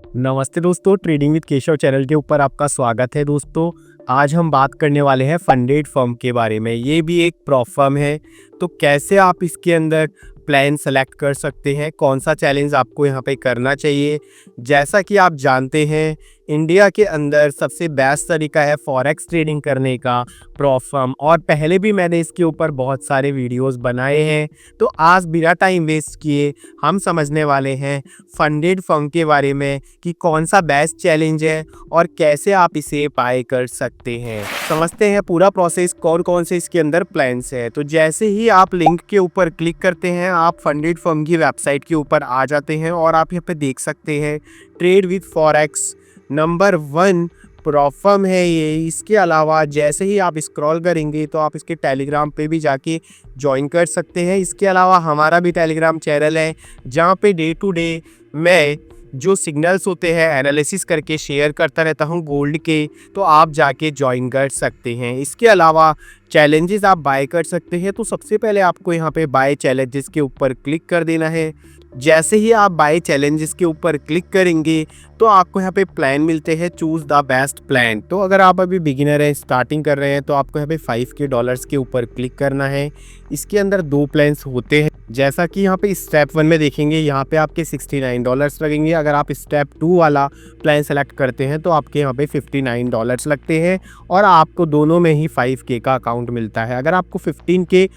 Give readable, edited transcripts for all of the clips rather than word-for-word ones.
नमस्ते दोस्तों, trading with Keshav channel के ऊपर आपका स्वागत है। दोस्तों, आज हम बात करने वाले हैं फंडेड फर्म के बारे में। ये भी एक प्रॉप फर्म है, तो कैसे आप इसके अंदर प्लान सेलेक्ट कर सकते हैं, कौन सा चैलेंज आपको यहाँ पे करना चाहिए। जैसा कि आप जानते हैं, इंडिया के अंदर सबसे बेस्ट तरीका है फॉरेक्स ट्रेडिंग करने का प्रॉप फर्म, और पहले भी मैंने इसके ऊपर बहुत सारे वीडियोस बनाए हैं। तो आज बिना टाइम वेस्ट किए हम समझने वाले हैं फंडेड फर्म के बारे में कि कौन सा बेस्ट चैलेंज है और कैसे आप इसे बाय कर सकते हैं। समझते हैं पूरा प्रोसेस, कौन कौन से इसके अंदर प्लान्स है। तो जैसे ही आप लिंक के ऊपर क्लिक करते हैं, आप फंडेड फर्म की वेबसाइट के ऊपर आ जाते हैं और आप यहाँ पे देख सकते हैं trade with forex number 1 prop firm है ये। इसके अलावा जैसे ही आप स्क्रॉल करेंगे तो आप इसके टेलीग्राम पे भी जाके ज्वाइन कर सकते हैं। इसके अलावा हमारा भी टेलीग्राम चैनल है जहाँ पे डे टू डे मैं जो सिग्नल्स होते हैं एनालिसिस करके शेयर करता रहता हूँ गोल्ड के, तो आप जाके ज्वाइन कर सकते हैं। इसके अलावा चैलेंजेस आप बाय कर सकते हैं। तो सबसे पहले आपको यहाँ पे बाय चैलेंजेस के ऊपर क्लिक कर देना है। जैसे ही आप बाय चैलेंजेस के ऊपर क्लिक करेंगे तो आपको यहाँ पे प्लान मिलते हैं, चूज़ द बेस्ट प्लान। तो अगर आप अभी बिगिनर हैं, स्टार्टिंग कर रहे हैं, तो आपको यहाँ पे $5 के ऊपर क्लिक करना है। इसके अंदर 2 प्लान्स होते हैं, जैसा कि यहाँ पे स्टेप 1 में देखेंगे, यहाँ पे आपके $69 लगेंगे। अगर आप स्टेप 2 वाला प्लान सेलेक्ट करते हैं तो आपके यहाँ पे $59 लगते हैं और आपको दोनों में ही 5K का अकाउंट मिलता है। अगर आपको $15K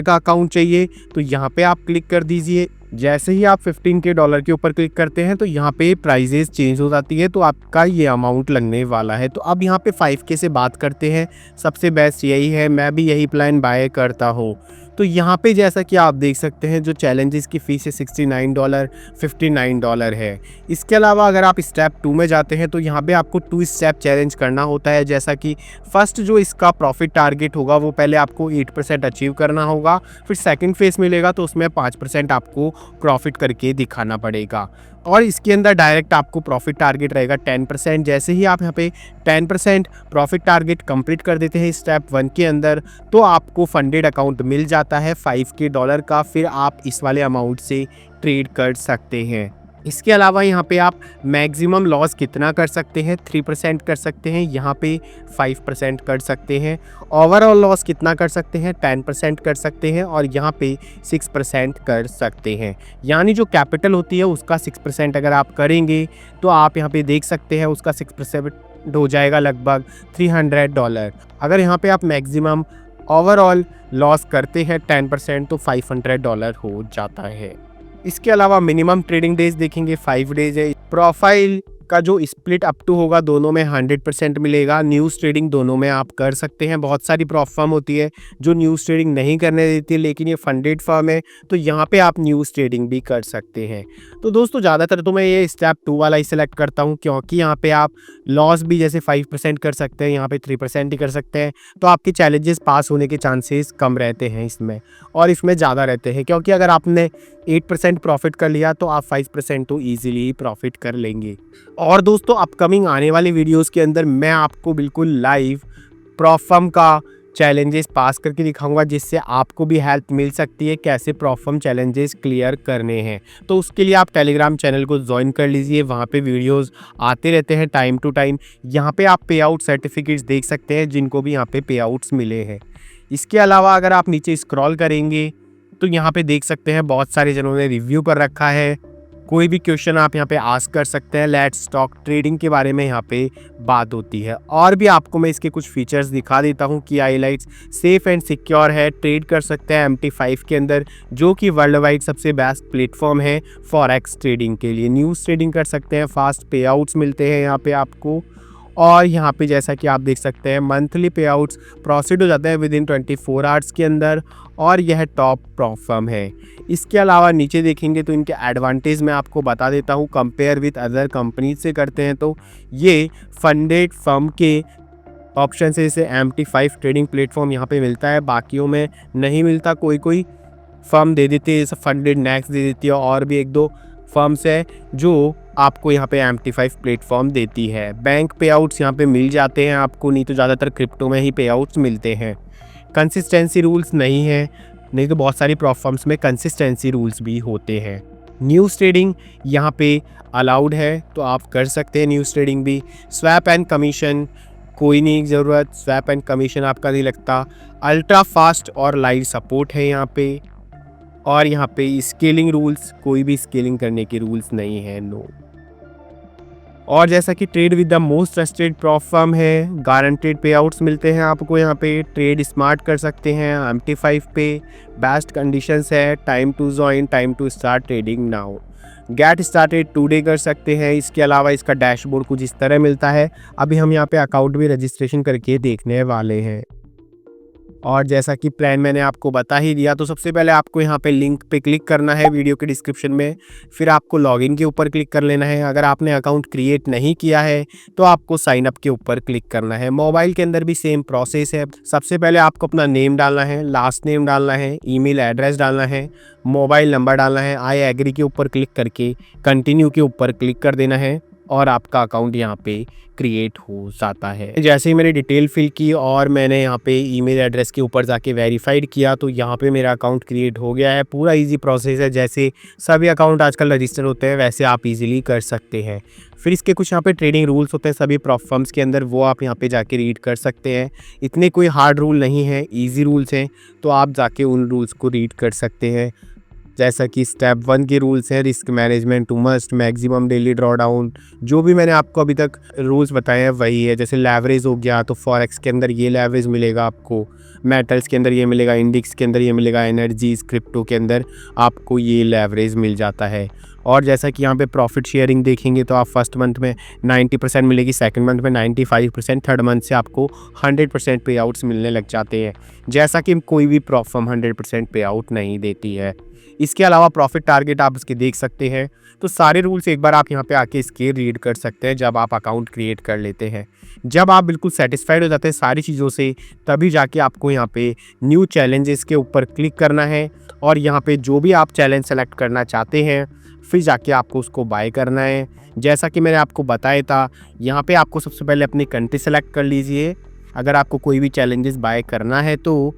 का अकाउंट चाहिए तो यहाँ पे आप क्लिक कर दीजिए। जैसे ही आप $15K के ऊपर क्लिक करते हैं तो यहाँ पे प्राइजेस चेंज हो जाती है, तो आपका ये अमाउंट लगने वाला है। तो अब यहाँ पे 5K से बात करते हैं, सबसे बेस्ट यही है, मैं भी यही प्लान बाय करता हूँ। तो यहाँ पे जैसा कि आप देख सकते हैं जो चैलेंजेस की फ़ीस है $69, $59 है। इसके अलावा अगर आप स्टेप 2 में जाते हैं तो यहाँ पे आपको 2 स्टेप चैलेंज करना होता है। जैसा कि फर्स्ट जो इसका प्रॉफिट टारगेट होगा वो पहले आपको 8% अचीव करना होगा, फिर सेकंड फेज मिलेगा तो उसमें 5% आपको प्रॉफिट करके दिखाना पड़ेगा, और इसके अंदर डायरेक्ट आपको प्रॉफिट टारगेट रहेगा 10%। जैसे ही आप यहाँ पे 10% प्रॉफिट टारगेट कंप्लीट कर देते हैं स्टेप 1 के अंदर, तो आपको फंडेड अकाउंट मिल जाता है $5K का। फिर आप इस वाले अमाउंट से ट्रेड कर सकते हैं। इसके अलावा यहाँ पे आप मैक्सिमम लॉस कितना कर सकते हैं, 3% कर सकते हैं, यहाँ पे 5% कर सकते हैं। ओवरऑल लॉस कितना कर सकते हैं, 10% कर सकते हैं, और यहाँ पे 6% कर सकते हैं। यानी जो कैपिटल होती है उसका 6% अगर आप करेंगे तो आप यहाँ पे देख सकते हैं उसका 6% हो जाएगा लगभग $300। अगर यहाँ पे आप मैक्सिमम ओवरऑल लॉस करते हैं 10% तो $500 हो जाता है। इसके अलावा मिनिमम ट्रेडिंग डेज देखेंगे 5 डेज है। प्रोफाइल का जो स्प्लिट अप टू होगा दोनों में 100% मिलेगा। न्यूज़ ट्रेडिंग दोनों में आप कर सकते हैं। बहुत सारी प्रॉप फर्म होती है जो न्यूज़ ट्रेडिंग नहीं करने देती है, लेकिन ये फंडेड फर्म है तो यहाँ पे आप न्यूज़ ट्रेडिंग भी कर सकते हैं। तो दोस्तों ज़्यादातर तो मैं ये स्टेप 2 वाला ही सिलेक्ट करता हूँ, क्योंकि यहाँ पे आप लॉस भी जैसे 5% कर सकते हैं, यहाँ पे 3% ही कर सकते हैं, तो आपके चैलेंजेस पास होने के चांसेस कम रहते हैं इसमें, और इसमें ज़्यादा रहते हैं, क्योंकि अगर आपने 8% प्रॉफिट कर लिया तो आप 5% तो ईजिली प्रॉफिट कर लेंगे। और दोस्तों, अपकमिंग आने वाली वीडियोस के अंदर मैं आपको बिल्कुल लाइव प्रॉप फर्म का चैलेंजेस पास करके दिखाऊंगा, जिससे आपको भी हेल्प मिल सकती है कैसे प्रॉप फर्म चैलेंजेस क्लियर करने हैं। तो उसके लिए आप टेलीग्राम चैनल को ज्वाइन कर लीजिए, वहाँ पे वीडियोस आते रहते हैं टाइम टू टाइम। यहाँ पे आप पे आउट सर्टिफिकेट्स देख सकते हैं जिनको भी यहाँ पे पे आउट्स मिले हैं। इसके अलावा अगर आप नीचे स्क्रॉल करेंगे तो यहाँ पे देख सकते हैं बहुत सारे जनों ने रिव्यू कर रखा है। कोई भी क्वेश्चन आप यहाँ पे आस्क कर सकते हैं। लेट्स टॉक ट्रेडिंग के बारे में यहाँ पे बात होती है। और भी आपको मैं इसके कुछ फीचर्स दिखा देता हूँ कि हाईलाइट्स सेफ एंड सिक्योर है, ट्रेड कर सकते हैं MT5 के अंदर, जो कि वर्ल्ड वाइड सबसे बेस्ट प्लेटफॉर्म है फॉरेक्स ट्रेडिंग के लिए। न्यूज़ ट्रेडिंग कर सकते हैं, फास्ट पे आउट्स मिलते हैं यहाँ पे आपको, और यहाँ पे जैसा कि आप देख सकते हैं मंथली पे आउट्स प्रोसीड हो जाते हैं विदिन 24 आवर्स के अंदर, और यह टॉप प्रॉप फर्म है। इसके अलावा नीचे देखेंगे तो इनके एडवांटेज मैं आपको बता देता हूँ। कंपेयर विद अदर कंपनीज से करते हैं तो ये फंडेड फर्म के ऑप्शन से जैसे MT5 ट्रेडिंग प्लेटफॉर्म यहाँ पे मिलता है, बाकियों में नहीं मिलता। कोई फर्म दे देती है, जैसे फंडेड नेक्स्ट दे देती है, और भी 1-2 फर्म्स है जो आपको यहाँ पे MT5 प्लेटफॉर्म देती है। बैंक पे आउट्स यहाँ पे मिल जाते हैं आपको, नहीं तो ज़्यादातर क्रिप्टो में ही पे आउट्स मिलते हैं। कंसिस्टेंसी रूल्स नहीं है, नहीं तो बहुत सारी प्रॉप फर्म्स में कंसिस्टेंसी रूल्स भी होते हैं। न्यूज़ ट्रेडिंग यहाँ पे अलाउड है, तो आप कर सकते हैं न्यूज़ ट्रेडिंग भी। स्वैप एंड कमीशन कोई नहीं ज़रूरत, स्वैप एंड कमीशन आपका नहीं लगता। अल्ट्रा फास्ट और लाइव सपोर्ट है यहाँ पे। और यहाँ पे स्केलिंग रूल्स, कोई भी स्केलिंग करने के रूल्स नहीं है, नो। और जैसा कि trade with the most trusted prop firm है, गारंटेड पे आउट्स मिलते हैं आपको यहाँ पे। ट्रेड स्मार्ट कर सकते हैं MT5 पे, बेस्ट कंडीशंस है, time to join, time to start trading now, get started today कर सकते हैं। इसके अलावा इसका डैशबोर्ड कुछ इस तरह मिलता है। अभी हम यहाँ पे अकाउंट भी रजिस्ट्रेशन करके देखने वाले हैं। और जैसा कि प्लान मैंने आपको बता ही दिया, तो सबसे पहले आपको यहाँ पे लिंक पे क्लिक करना है वीडियो के डिस्क्रिप्शन में। फिर आपको लॉगिन के ऊपर क्लिक कर लेना है। अगर आपने अकाउंट क्रिएट नहीं किया है तो आपको साइन अप के ऊपर क्लिक करना है। मोबाइल के अंदर भी सेम प्रोसेस है। सबसे पहले आपको अपना नेम डालना है, लास्ट नेम डालना है, ईमेल एड्रेस डालना है, मोबाइल नंबर डालना है। आई एग्री के ऊपर क्लिक करके कंटिन्यू के ऊपर क्लिक कर देना है और आपका अकाउंट यहाँ पे क्रिएट हो जाता है। जैसे ही मैंने डिटेल फिल की और मैंने यहाँ पे ईमेल एड्रेस के ऊपर जाके वेरीफाइड किया, तो यहाँ पे मेरा अकाउंट क्रिएट हो गया है। पूरा इजी प्रोसेस है, जैसे सभी अकाउंट आजकल रजिस्टर होते हैं वैसे आप इजीली कर सकते हैं। फिर इसके कुछ यहाँ पे ट्रेडिंग रूल्स होते हैं सभी प्रॉप फर्म्स के अंदर, वो आप यहाँ पे जाके रीड कर सकते हैं। इतने कोई हार्ड रूल नहीं है, ईजी रूल्स हैं, तो आप जाके उन रूल्स को रीड कर सकते हैं। जैसा कि स्टेप 1 के रूल्स हैं, risk management two must, maximum daily draw down, जो भी मैंने आपको अभी तक रूल्स बताए हैं वही है। जैसे लेवरेज हो गया, तो फॉरेक्स के अंदर ये लेवरेज मिलेगा आपको, मेटल्स के अंदर ये मिलेगा, इंडेक्स के अंदर ये मिलेगा, एनर्जीज क्रिप्टो के अंदर आपको ये लेवरेज मिल जाता है। और जैसा कि यहाँ पे प्रॉफिट शेयरिंग देखेंगे तो आप फर्स्ट मंथ में 90% मिलेगी, सेकंड मंथ में 95%, थर्ड मंथ से आपको 100% पे आउट्स मिलने लग जाते हैं। जैसा कि कोई भी प्रॉप फर्म 100% पे आउट नहीं देती है। इसके अलावा प्रॉफिट टारगेट आप इसके देख सकते हैं। तो सारे रूल्स एक बार आप यहाँ पे आके इसके रीड कर सकते हैं जब आप अकाउंट क्रिएट कर लेते हैं। जब आप बिल्कुल सेटिस्फाइड हो जाते हैं सारी चीज़ों से, तभी जाके आपको यहाँ पे न्यू चैलेंजेस के ऊपर क्लिक करना है और यहाँ पे जो भी आप चैलेंज सेलेक्ट करना चाहते हैं फिर जाके आपको उसको बाय करना है। जैसा कि मैंने आपको बताया था, यहाँ पे आपको सबसे पहले अपनी कंट्री सेलेक्ट कर लीजिए अगर आपको कोई भी चैलेंजेस बाय करना है तो।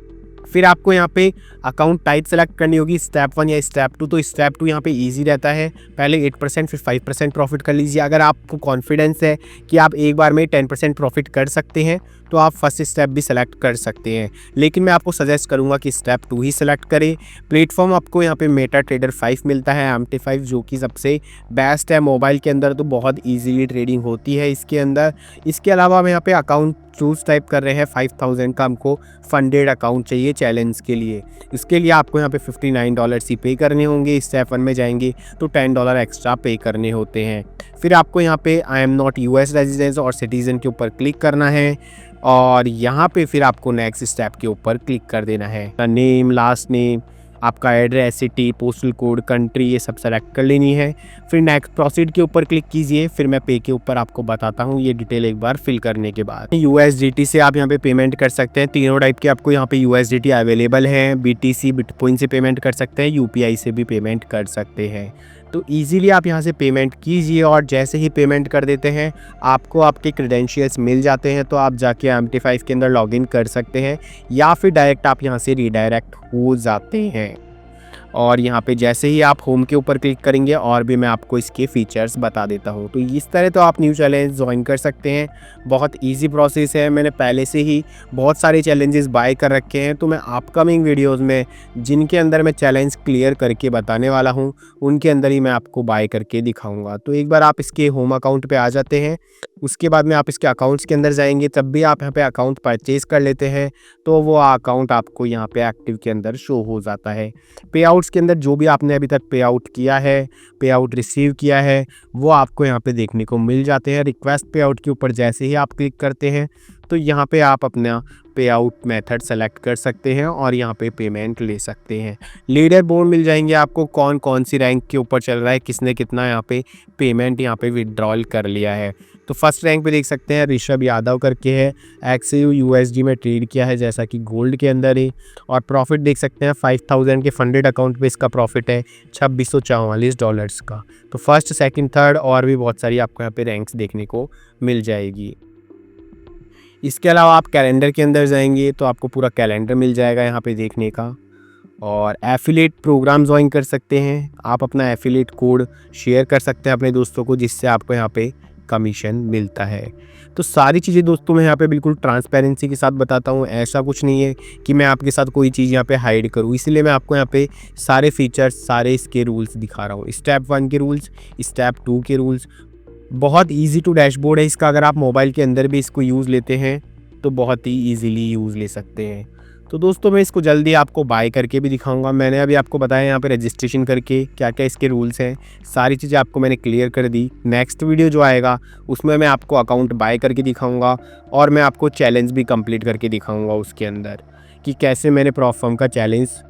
फिर आपको यहाँ पे अकाउंट टाइप सेलेक्ट करनी होगी, स्टेप 1 या स्टेप 2। तो स्टेप 2 यहाँ पे इजी रहता है, पहले 8% फिर 5% प्रॉफिट कर लीजिए। अगर आपको कॉन्फिडेंस है कि आप एक बार में 10% प्रॉफिट कर सकते हैं तो आप फर्स्ट स्टेप भी सेलेक्ट कर सकते हैं, लेकिन मैं आपको सजेस्ट करूंगा कि स्टेप 2 ही सेलेक्ट करें। प्लेटफॉर्म आपको यहाँ पे मेटा ट्रेडर 5 मिलता है, MT5, जो कि सबसे बेस्ट है। मोबाइल के अंदर तो बहुत ईजीली ट्रेडिंग होती है इसके अंदर। इसके अलावा हम यहाँ पे अकाउंट चूज टाइप कर रहे हैं 5000 का, हमको फंडेड अकाउंट चाहिए चैलेंज के लिए। इसके लिए आपको यहाँ पे $59 ही पे करने होंगे। स्टेप 1 में जाएंगे तो $10 एक्स्ट्रा पे करने होते हैं। फिर आपको यहाँ पे I am not US residence और सिटीजन के ऊपर क्लिक करना है और यहाँ पे फिर आपको नेक्स्ट स्टेप के ऊपर क्लिक कर देना है। नेम, लास्ट नेम, आपका address, city, postal code, country, ये सब सेलेक्ट कर लेनी है। फिर नेक्स्ट प्रोसीड के ऊपर क्लिक कीजिए। फिर मैं पे के ऊपर आपको बताता हूँ ये डिटेल एक बार फिल करने के बाद। USDT से आप यहाँ पे पेमेंट कर सकते हैं। तीनों टाइप के आपको यहाँ पे USDT अवेलेबल है। BTC, बिटकॉइन से पेमेंट कर सकते हैं, UPI से भी पेमेंट कर सकते हैं। तो ईजीली आप यहाँ से पेमेंट कीजिए और जैसे ही पेमेंट कर देते हैं आपको आपके क्रेडेंशियल्स मिल जाते हैं, तो आप जाके MT5 के अंदर लॉगिन कर सकते हैं या फिर डायरेक्ट आप यहाँ से रीडायरेक्ट हो जाते हैं। और यहाँ पे जैसे ही आप होम के ऊपर क्लिक करेंगे और भी मैं आपको इसके फीचर्स बता देता हूँ। तो इस तरह तो आप न्यू चैलेंज ज्वाइन कर सकते हैं। बहुत इजी प्रोसेस है, मैंने पहले से ही बहुत सारे चैलेंजेस बाय कर रखे हैं, तो मैं अपकमिंग वीडियोस में जिनके अंदर मैं चैलेंज क्लियर करके बताने वाला हूँ उनके अंदर ही मैं आपको बाय करके दिखाऊँगा। तो एक बार आप इसके होम अकाउंट पर आ जाते हैं, उसके बाद में आप इसके अकाउंट्स के अंदर जाएंगे, तब भी आप यहाँ पे अकाउंट परचेज कर लेते हैं तो वो अकाउंट आपको यहाँ पे एक्टिव के अंदर शो हो जाता है। पे आउट्स के अंदर जो भी आपने अभी तक पे आउट किया है, पे आउट रिसीव किया है, वो आपको यहाँ पे देखने को मिल जाते हैं। रिक्वेस्ट पे आउट के ऊपर जैसे ही आप क्लिक करते हैं तो यहाँ पे आप अपना पे आउट मेथड सेलेक्ट कर सकते हैं और यहाँ पे पेमेंट ले सकते हैं। लीडर बोर्ड मिल जाएंगे आपको, कौन कौन सी रैंक के ऊपर चल रहा है, किसने कितना यहाँ पे पेमेंट यहाँ पे विड्रॉल कर लिया है। तो फर्स्ट रैंक पे देख सकते हैं ऋषभ यादव करके है, XAU USD में ट्रेड किया है जैसा कि गोल्ड के अंदर ही। और प्रॉफिट देख सकते हैं 5000 के फंडेड अकाउंट पे इसका प्रॉफिट है $2644 का। तो फर्स्ट, सेकंड, थर्ड और भी बहुत सारी आपको यहाँ पे रैंक्स देखने को मिल जाएगी। इसके अलावा आप कैलेंडर के अंदर जाएंगे तो आपको पूरा कैलेंडर मिल जाएगा यहाँ पे देखने का। और एफिलिएट प्रोग्राम ज्वाइन कर सकते हैं। आप अपना एफिलिएट कोड शेयर कर सकते हैं अपने दोस्तों को, जिससे आपको यहाँ पे कमीशन मिलता है। तो सारी चीज़ें दोस्तों मैं यहाँ पे बिल्कुल ट्रांसपेरेंसी के साथ बताता हूँ। ऐसा कुछ नहीं है कि मैं आपके साथ कोई चीज़ यहाँ पे हाइड करूँ, इसीलिए मैं आपको यहाँ पे सारे फीचर्स, सारे इसके रूल्स दिखा रहा हूँ। स्टेप 1 के रूल्स, स्टेप 2 के रूल्स। बहुत ईजी टू डैशबोर्ड है इसका। अगर आप मोबाइल के अंदर भी इसको यूज़ लेते हैं तो बहुत ही ईजिली यूज़ ले सकते हैं। तो दोस्तों मैं इसको जल्दी आपको बाय करके भी दिखाऊंगा। मैंने अभी आपको बताया यहाँ पे रजिस्ट्रेशन करके क्या क्या इसके रूल्स हैं, सारी चीज़ें आपको मैंने क्लियर कर दी। नेक्स्ट वीडियो जो आएगा उसमें मैं आपको अकाउंट बाय करके दिखाऊंगा और मैं आपको चैलेंज भी कंप्लीट करके दिखाऊंगा उसके अंदर, कि कैसे मैंने प्रॉफर्म का चैलेंज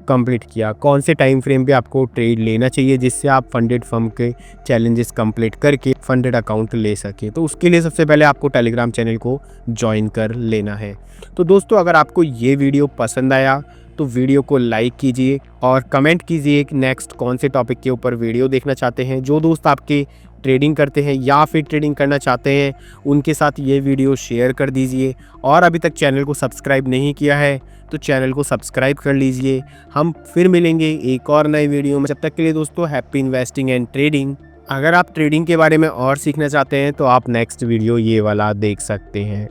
कंप्लीट किया, कौन से टाइम फ्रेम पे आपको ट्रेड लेना चाहिए जिससे आप फंडेड फर्म के चैलेंजेस कंप्लीट करके फंडेड अकाउंट ले सके। तो उसके लिए सबसे पहले आपको टेलीग्राम चैनल को ज्वाइन कर लेना है। तो दोस्तों अगर आपको ये वीडियो पसंद आया तो वीडियो को लाइक कीजिए और कमेंट कीजिए कि नेक्स्ट कौन से टॉपिक के ऊपर वीडियो देखना चाहते हैं। जो दोस्त आपके ट्रेडिंग करते हैं या फिर ट्रेडिंग करना चाहते हैं उनके साथ ये वीडियो शेयर कर दीजिए। और अभी तक चैनल को सब्सक्राइब नहीं किया है तो चैनल को सब्सक्राइब कर लीजिए। हम फिर मिलेंगे एक और नई वीडियो में। जब तक के लिए दोस्तों हैप्पी इन्वेस्टिंग एंड ट्रेडिंग। अगर आप ट्रेडिंग के बारे में और सीखना चाहते हैं तो आप नेक्स्ट वीडियो ये वाला देख सकते हैं।